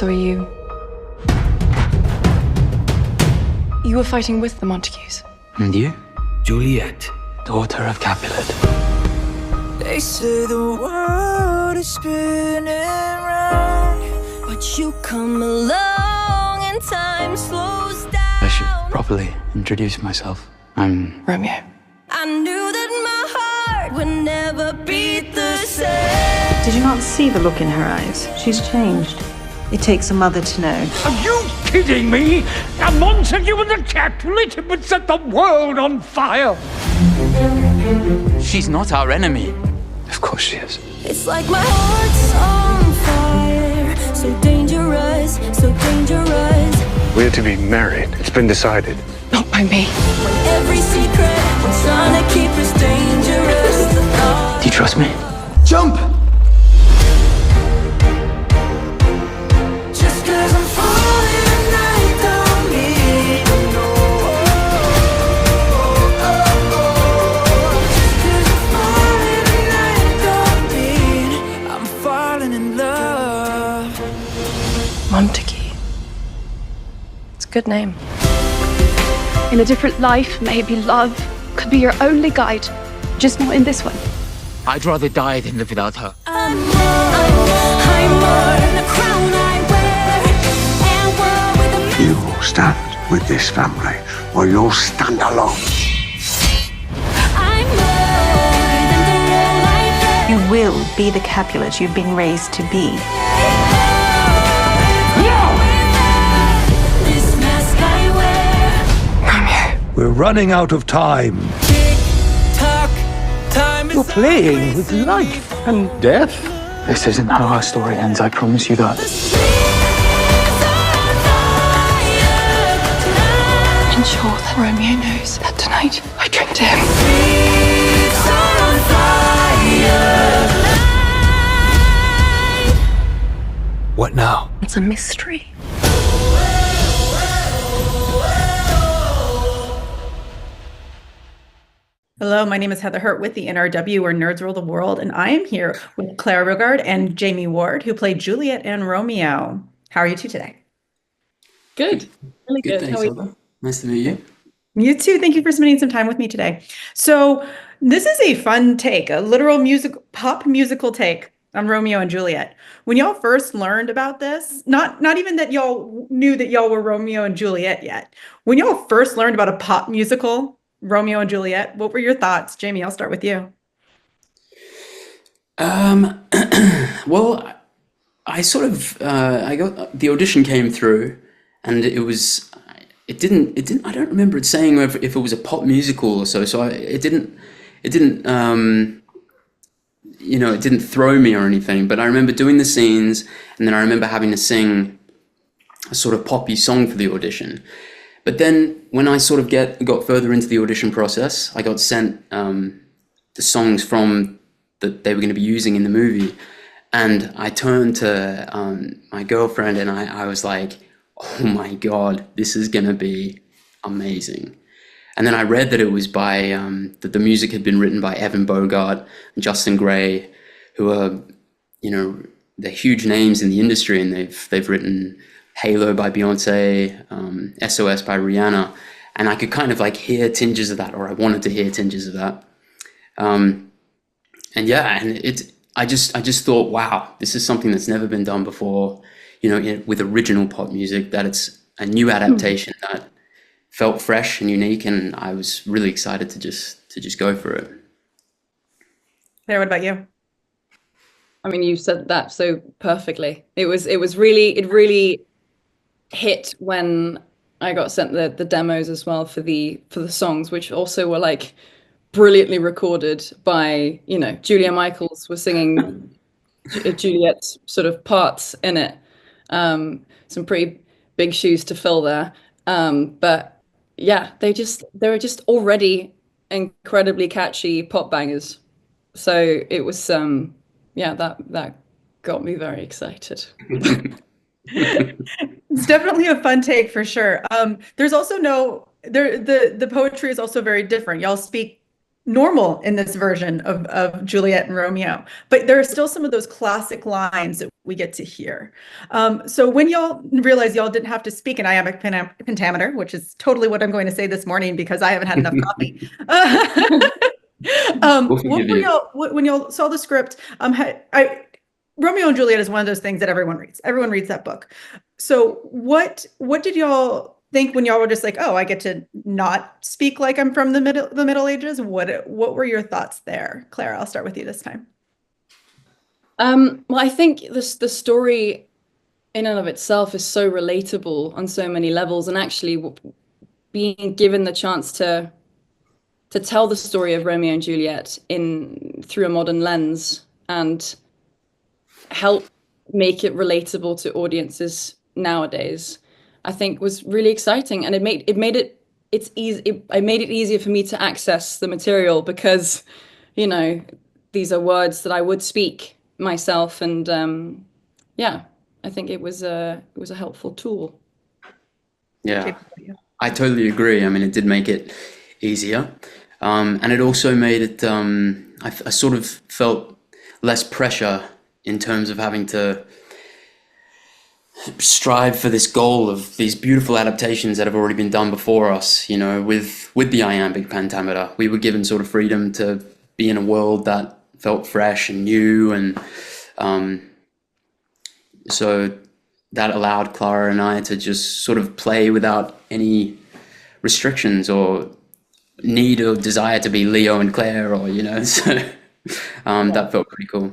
So are you... You were fighting with the Montagues. And you? Juliet, daughter of Capulet. They say the world is spinning round, but you come along and time slows down. I should properly introduce myself. I'm Romeo. I knew that my heart would never beat the same. Did you not see the look in her eyes? She's changed. It takes a mother to know. Are you kidding me? A Montague and a Capulet would set the world on fire. She's not our enemy. Of course she is. It's like my heart's on fire. So dangerous, so dangerous. We're to be married. It's been decided. Not by me. When every secret was trying to keep us dangerous. Do you trust me? Jump! Just 'cause I'm falling tonight don't mean no. Just 'cause I'm falling tonight don't mean I'm falling in love. Montague. It's a good name. In a different life, maybe love could be your only guide, just not in this one. I'd rather die than live without her. I'm more than the crown I wear. And war with a You will stand with this family, or you'll stand alone. I'm more than the role I play. You will be the Capulet you've been raised to be. This mask I wear. We're running out of time. Tick-tock, time is You're playing with life and death. This isn't how our story ends, I promise you that. Ensure that Romeo knows that tonight I dreamt him. What now? It's a mystery. Hello, my name is Heather Hurt with the NRW, where nerds rule the world, and I am here with Clara Rugaard and Jamie Ward, who play Juliet and Romeo. How are you two today? Good. Really good. Thanks, How are you? Heather. Nice to meet you. You too. Thank you for spending some time with me today. So this is a fun take, a literal pop musical take on Romeo and Juliet. When y'all first learned about this, not even that y'all knew that y'all were Romeo and Juliet yet. When y'all first learned about a pop musical, Romeo and Juliet, what were your thoughts? Jamie, I'll start with you. Well, I sort of, I got, the audition came through and it didn't, I don't remember it saying if it was a pop musical or so, it didn't, you know, it didn't throw me or anything, but I remember doing the scenes and then I remember having to sing a sort of poppy song for the audition. But then when I sort of got further into the audition process, I got sent the songs from that they were going to be using in the movie. And I turned to my girlfriend and I was like, oh my God, this is going to be amazing. And then I read that it was by, that the music had been written by Evan Bogart and Justin Gray, who are, you know, they're huge names in the industry, and they've written Halo by Beyonce, SOS by Rihanna, and I could kind of like hear tinges of that, or I wanted to hear tinges of that. And yeah, and I just thought, wow, this is something that's never been done before, you know, with original pop music, that it's a new adaptation that felt fresh and unique, and I was really excited to just go for it. Claire, what about you? I mean, you said that so perfectly. It really hit when I got sent the demos as well for the songs, which also were like brilliantly recorded by, you know, Julia Michaels was singing Juliet's sort of parts in it. Some pretty big shoes to fill there. But yeah, they were just already incredibly catchy pop bangers. So it was yeah, that got me very excited. It's definitely a fun take for sure. There's also the poetry is also very different. Y'all speak normal in this version of Juliet and Romeo, but there are still some of those classic lines that we get to hear. So when y'all realize y'all didn't have to speak in iambic pentameter, which is totally what I'm going to say this morning because I haven't had enough coffee. What were y'all, when y'all saw the script? Romeo and Juliet is one of those things that everyone reads. Everyone reads that book. So what did y'all think when y'all were just like, oh, I get to not speak like I'm from the Middle Ages? What were your thoughts there? Clara, I'll start with you this time. Well, I think the story in and of itself is so relatable on so many levels, and actually being given the chance to tell the story of Romeo and Juliet through a modern lens and help make it relatable to audiences nowadays, I think was really exciting, and it made it easier for me to access the material because, you know, these are words that I would speak myself, and yeah, I think it was a helpful tool. Yeah, I totally agree. I mean, it did make it easier, and it also made it. I sort of felt less pressure in terms of having to strive for this goal of these beautiful adaptations that have already been done before us. You know, with the iambic pentameter, we were given sort of freedom to be in a world that felt fresh and new, and so that allowed Clara and I to just sort of play without any restrictions or need or desire to be Leo and Claire, or, you know, so that felt pretty cool.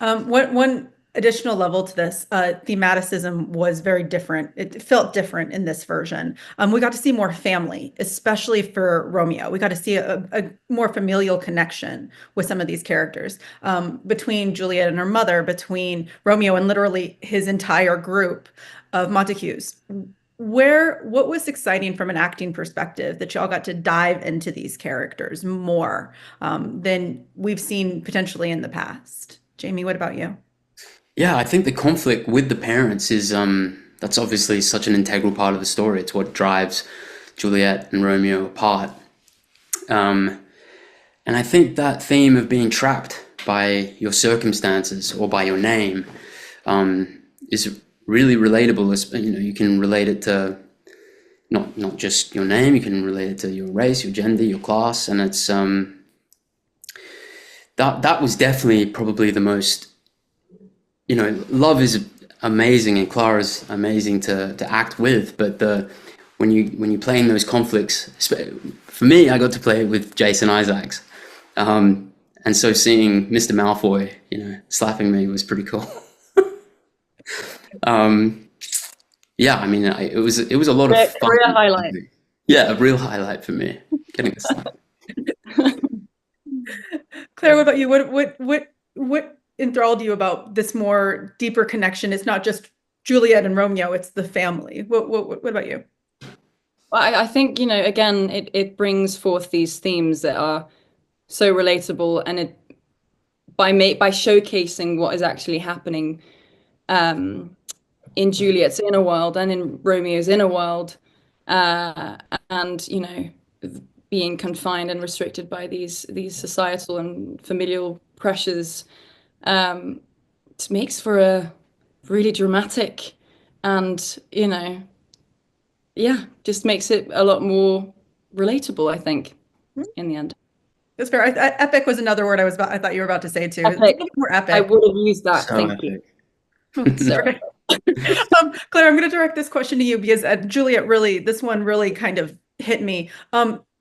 One additional level to this, thematicism was very different. It felt different in this version. We got to see more family, especially for Romeo. We got to see a more familial connection with some of these characters, between Juliet and her mother, between Romeo and literally his entire group of Montagues. What was exciting from an acting perspective that y'all got to dive into these characters more than we've seen potentially in the past? Jamie, what about you? Yeah, I think the conflict with the parents is that's obviously such an integral part of the story. It's what drives Juliet and Romeo apart. And I think that theme of being trapped by your circumstances or by your name is really relatable. You know, you can relate it to not just your name, you can relate it to your race, your gender, your class, and it's that was definitely probably the most. You know, love is amazing and Clara's amazing to act with, but when you play in those conflicts, for me, I got to play it with Jason Isaacs, and so seeing Mr. Malfoy, you know, slapping me was pretty cool. Yeah, I mean, it was a lot of fun. Real highlight. Yeah, a real highlight for me, getting a slap. Claire, what about you? What enthralled you about this more deeper connection? It's not just Juliet and Romeo, it's the family. What about you? Well, I think, you know, again, it brings forth these themes that are so relatable, and it by showcasing what is actually happening in Juliet's inner world and in Romeo's inner world, and, you know, being confined and restricted by these societal and familial pressures. It makes for a really dramatic and, you know, yeah, just makes it a lot more relatable, I think, in the end. That's fair. Epic was another word I thought you were about to say too. Epic. More epic. I would have used that. So Thank epic. you. Sorry. Claire, I'm going to direct this question to you because Juliet this one really kind of hit me.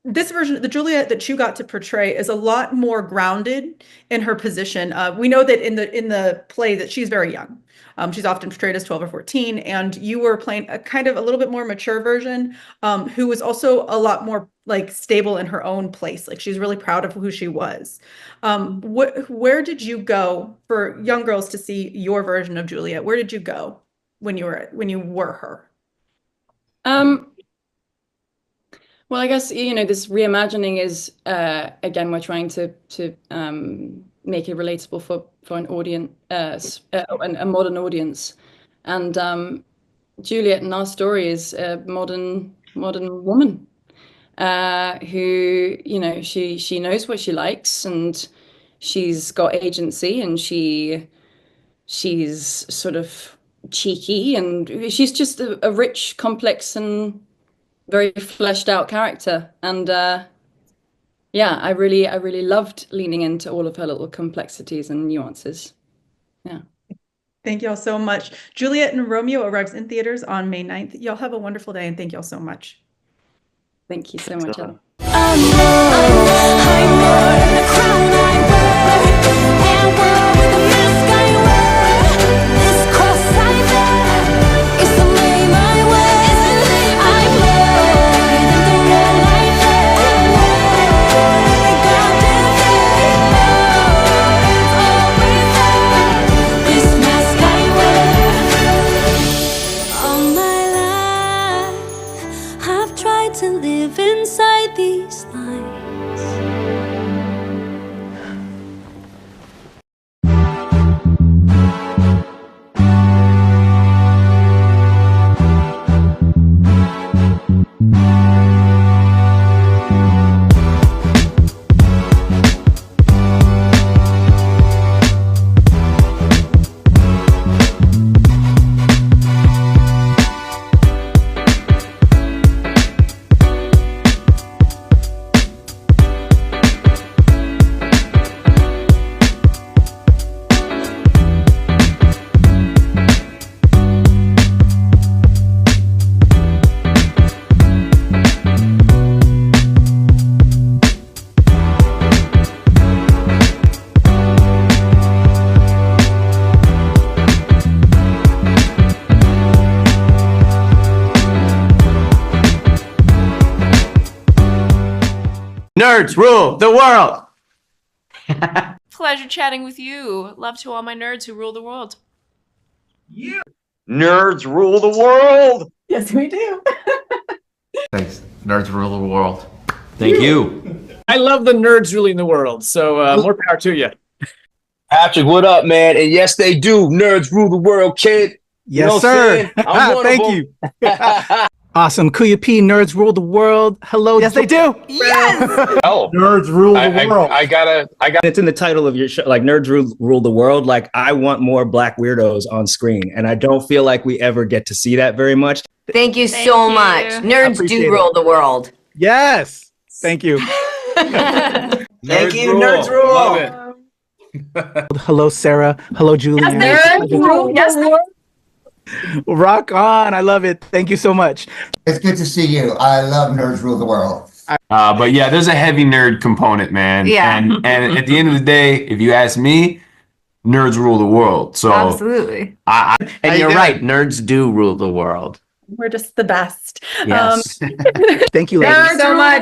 This version, the Juliet that you got to portray, is a lot more grounded in her position. We know that in the play that she's very young. She's often portrayed as 12 or 14, and you were playing a kind of a little bit more mature version, who was also a lot more like stable in her own place. Like she's really proud of who she was. Where did you go for young girls to see your version of Juliet? Where did you go when you were her? Well, I guess, you know, this reimagining is, again, we're trying to make it relatable for an audience, a modern audience. And Juliet in our story is a modern woman. who, you know, she knows what she likes, and she's got agency, and she's sort of cheeky, and she's just a rich, complex, and very fleshed out character. And yeah, I really loved leaning into all of her little complexities and nuances. Yeah. Thank y'all so much. Juliet and Romeo arrives in theaters on May 9th. Y'all have a wonderful day, and thank y'all so much. Thank you so much, Ellen. I'm more than the crown I wear, and war with the mask I wear. This cross I bear is the name I wear. I'm more than the role I play, more than the goddamn thing. It's always there. This mask I wear. All my life, I've tried to live inside these lines. Nerds rule the world. Pleasure chatting with you. Love to all my nerds who rule the world. Nerds rule the world. Yes, we do. Thanks. Nerds rule the world. Thank you. I love the nerds ruling the world, so more power to you. Patrick, what up, man? And yes, they do. Nerds rule the world, kid. Yes, know sir. I'm one Thank of you. Awesome. KAYFABEYBABY, nerds rule the world. Hello. Yes, they do. Yes. Oh, Nerds rule the world. I got. It's in the title of your show, like Nerds Rule the World. Like, I want more Black weirdos on screen, and I don't feel like we ever get to see that very much. Thank you so much. Nerds do rule the world. Yes. Thank you. Thank you, Nerds rule. Love it. Hello, Sarah. Hello, Julian. Nerds rule. Yes. Rock on. I love it. Thank you so much. It's good to see you. I love Nerds Rule the World. But yeah, there's a heavy nerd component, man. Yeah. And at the end of the day, if you ask me, nerds rule the world. So Absolutely. And you're right. Nerds do rule the world. We're just the best. Yes. Thank you, ladies. Nerds so much.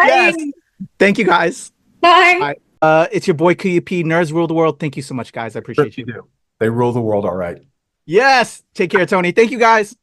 Yes. Thank you, guys. Bye. It's your boy KAYFABEYBABY, nerds rule the world. Thank you so much, guys. I appreciate you. They rule the world all right. Yes. Take care, Tony. Thank you, guys.